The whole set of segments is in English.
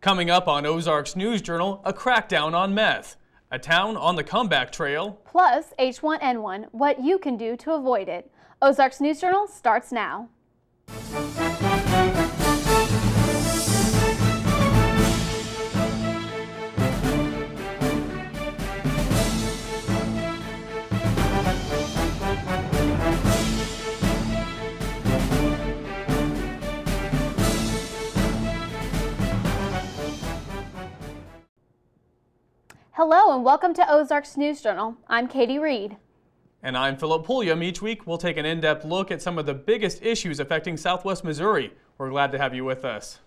Coming up on Ozarks News Journal, a crackdown on meth. A town on the comeback trail. Plus H1N1, what you can do to avoid it. Ozarks News Journal starts now. Hello and welcome to Ozarks News Journal. I'm Katie Reed. And I'm Philip Pulliam. Each week we'll take an in-depth look at some of the biggest issues affecting Southwest Missouri. We're glad to have you with us.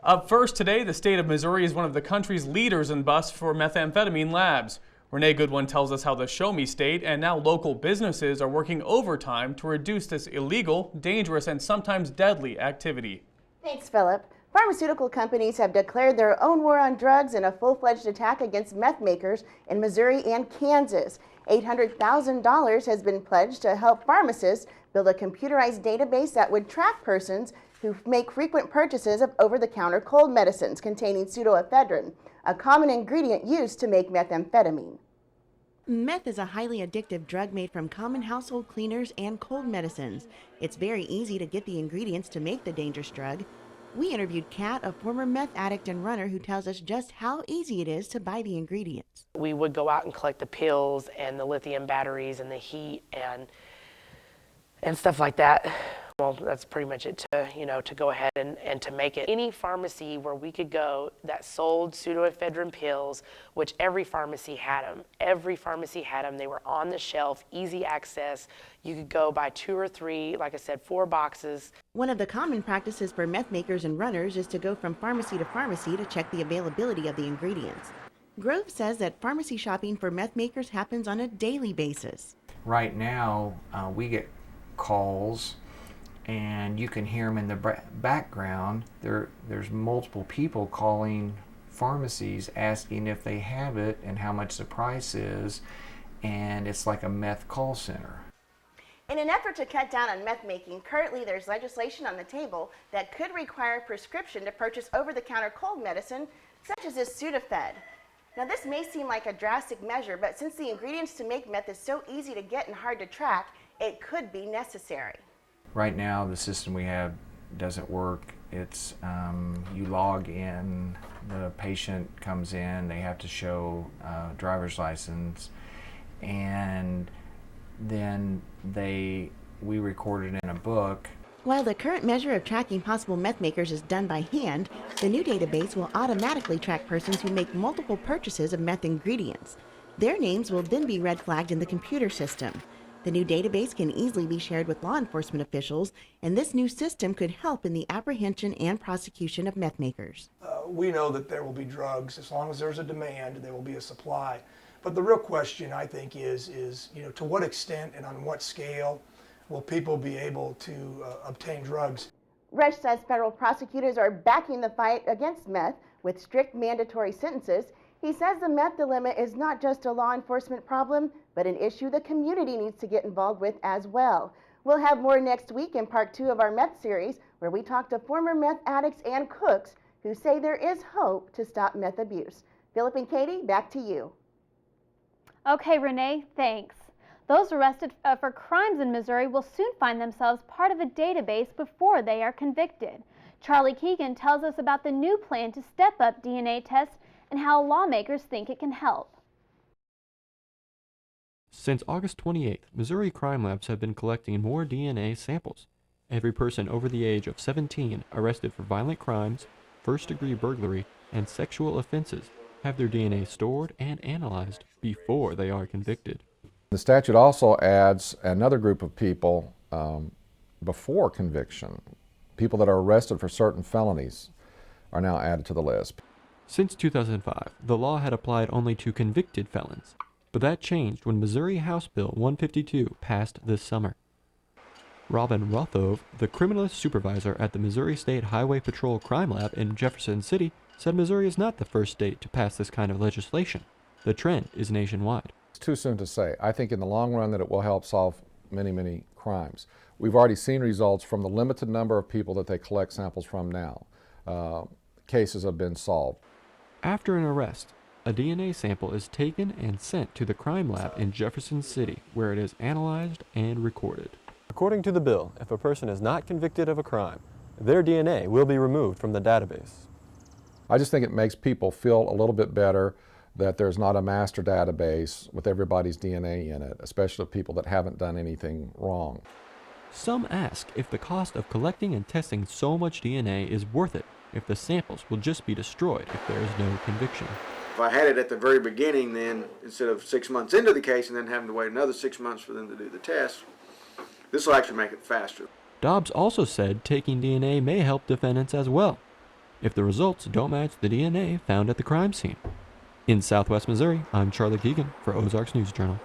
Up first today, the state of Missouri is one of the country's leaders in busts for methamphetamine labs. Renee Goodwin tells us how the Show Me State and now local businesses are working overtime to reduce this illegal, dangerous, and sometimes deadly activity. Thanks, Philip. Pharmaceutical companies have declared their own war on drugs in a full-fledged attack against meth makers in Missouri and Kansas. $800,000 has been pledged to help pharmacists build a computerized database that would track persons who make frequent purchases of over-the-counter cold medicines containing pseudoephedrine, a common ingredient used to make methamphetamine. Meth is a highly addictive drug made from common household cleaners and cold medicines. It's very easy to get the ingredients to make the dangerous drug. We interviewed Kat, a former meth addict and runner, who tells us just how easy it is to buy the ingredients. We would go out and collect the pills and the lithium batteries and the heat and stuff like that. Well, that's pretty much it to go ahead and to make it. Any pharmacy where we could go that sold pseudoephedrine pills, which every pharmacy had them. Every pharmacy had them. They were on the shelf, easy access. You could go buy 2 or 3, like I said, 4 boxes. One of the common practices for meth makers and runners is to go from pharmacy to pharmacy to check the availability of the ingredients. Grove says that pharmacy shopping for meth makers happens on a daily basis. Right now, we get calls, and you can hear them in the background. There's multiple people calling pharmacies asking if they have it and how much the price is, and it's like a meth call center. In an effort to cut down on meth making, currently there's legislation on the table that could require a prescription to purchase over-the-counter cold medicine, such as this Sudafed. Now this may seem like a drastic measure, but since the ingredients to make meth is so easy to get and hard to track, it could be necessary. Right now, the system we have doesn't work. It's you log in, the patient comes in, they have to show a driver's license, and then we record it in a book. While the current measure of tracking possible meth makers is done by hand, the new database will automatically track persons who make multiple purchases of meth ingredients. Their names will then be red flagged in the computer system. The new database can easily be shared with law enforcement officials, and this new system could help in the apprehension and prosecution of meth makers. We know that there will be drugs. As long as there's a demand, there will be a supply. But the real question, I think, is to what extent and on what scale will people be able to obtain drugs? Rush says federal prosecutors are backing the fight against meth with strict mandatory sentences. He says the meth dilemma is not just a law enforcement problem, but an issue the community needs to get involved with as well. We'll have more next week in part 2 of our meth series, where we talk to former meth addicts and cooks who say there is hope to stop meth abuse. Philip and Katie, back to you. Okay, Renee, thanks. Those arrested for crimes in Missouri will soon find themselves part of a database before they are convicted. Charlie Keegan tells us about the new plan to step up DNA tests and how lawmakers think it can help. Since August 28th, Missouri crime labs have been collecting more DNA samples. Every person over the age of 17 arrested for violent crimes, first-degree burglary, and sexual offenses have their DNA stored and analyzed before they are convicted. The statute also adds another group of people before conviction. People that are arrested for certain felonies are now added to the list. Since 2005, the law had applied only to convicted felons, but that changed when Missouri House Bill 152 passed this summer. Robin Rothove, the criminalist supervisor at the Missouri State Highway Patrol Crime Lab in Jefferson City, said Missouri is not the first state to pass this kind of legislation. The trend is nationwide. It's too soon to say. I think in the long run that it will help solve many, many crimes. We've already seen results from the limited number of people that they collect samples from now. cases have been solved. After an arrest, a DNA sample is taken and sent to the crime lab in Jefferson City, where it is analyzed and recorded. According to the bill, if a person is not convicted of a crime, their DNA will be removed from the database. I just think it makes people feel a little bit better that there's not a master database with everybody's DNA in it, especially people that haven't done anything wrong. Some ask if the cost of collecting and testing so much DNA is worth it if the samples will just be destroyed if there is no conviction. If I had it at the very beginning, then instead of 6 months into the case and then having to wait another 6 months for them to do the test, this will actually make it faster. Dobbs also said taking DNA may help defendants as well, if the results don't match the DNA found at the crime scene. In Southwest Missouri, I'm Charlie Keegan for Ozarks News Journal.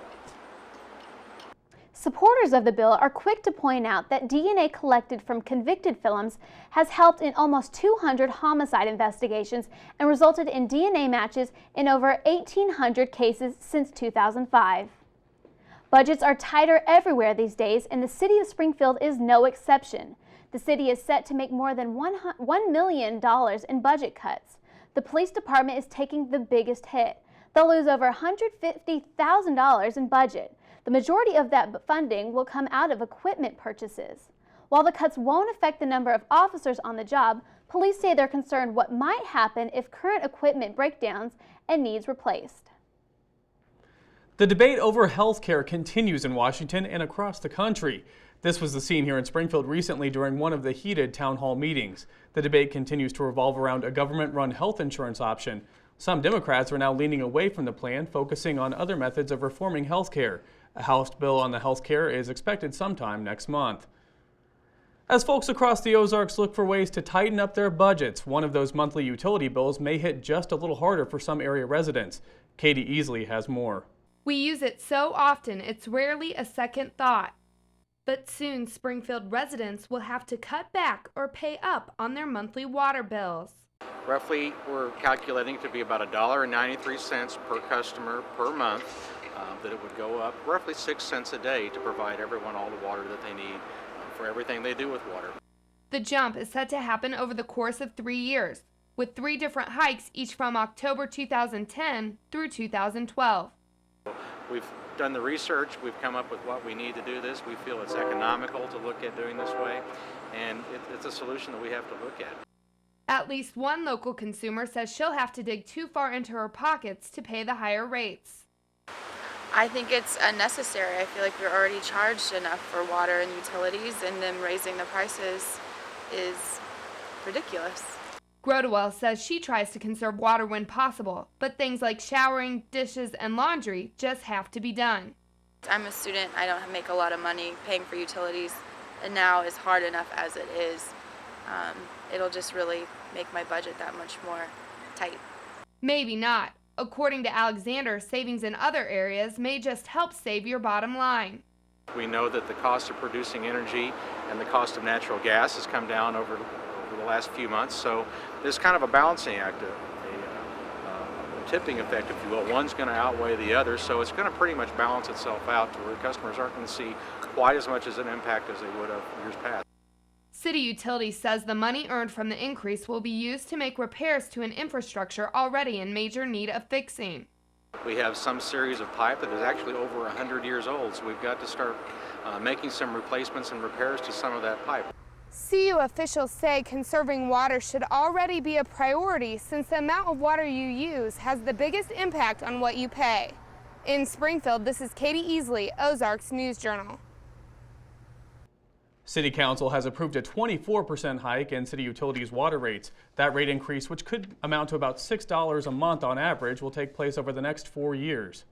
Supporters of the bill are quick to point out that DNA collected from convicted felons has helped in almost 200 homicide investigations and resulted in DNA matches in over 1,800 cases since 2005. Budgets are tighter everywhere these days, and the city of Springfield is no exception. The city is set to make more than $1 million in budget cuts. The police department is taking the biggest hit. They'll lose over $150,000 in budget. The majority of that funding will come out of equipment purchases. While the cuts won't affect the number of officers on the job, police say they're concerned what might happen if current equipment breakdowns and needs replaced. The debate over health care continues in Washington and across the country. This was the scene here in Springfield recently during one of the heated town hall meetings. The debate continues to revolve around a government-run health insurance option. Some Democrats are now leaning away from the plan, focusing on other methods of reforming health care. A House bill on the health care is expected sometime next month. As folks across the Ozarks look for ways to tighten up their budgets, one of those monthly utility bills may hit just a little harder for some area residents. Katie Easley has more. We use it so often, it's rarely a second thought. But soon, Springfield residents will have to cut back or pay up on their monthly water bills. Roughly, we're calculating to be about $1.93 per customer per month, that it would go up roughly 6 cents a day to provide everyone all the water that they need for everything they do with water. The jump is set to happen over the course of 3 years, with 3 different hikes each from October 2010 through 2012. We've done the research, we've come up with what we need to do this. We feel it's economical to look at doing this way, and it's a solution that we have to look at. At least one local consumer says she'll have to dig too far into her pockets to pay the higher rates. I think it's unnecessary. I feel like we're already charged enough for water and utilities, and them raising the prices is ridiculous. Grotewell says she tries to conserve water when possible, but things like showering, dishes, and laundry just have to be done. I'm a student. I don't make a lot of money paying for utilities, and now is hard enough as it is. It'll just really make my budget that much more tight. Maybe not. According to Alexander, savings in other areas may just help save your bottom line. We know that the cost of producing energy and the cost of natural gas has come down over the last few months, so there's kind of a balancing act, a tipping effect, if you will. One's going to outweigh the other, so it's going to pretty much balance itself out to where customers aren't going to see quite as much as an impact as they would have years past. City Utilities says the money earned from the increase will be used to make repairs to an infrastructure already in major need of fixing. We have some series of pipe that is actually over 100 years old, so we've got to start making some replacements and repairs to some of that pipe. CU officials say conserving water should already be a priority since the amount of water you use has the biggest impact on what you pay. In Springfield, this is Katie Easley, Ozarks News Journal. City Council has approved a 24% hike in city utilities water rates. That rate increase, which could amount to about $6 a month on average, will take place over the next 4 years.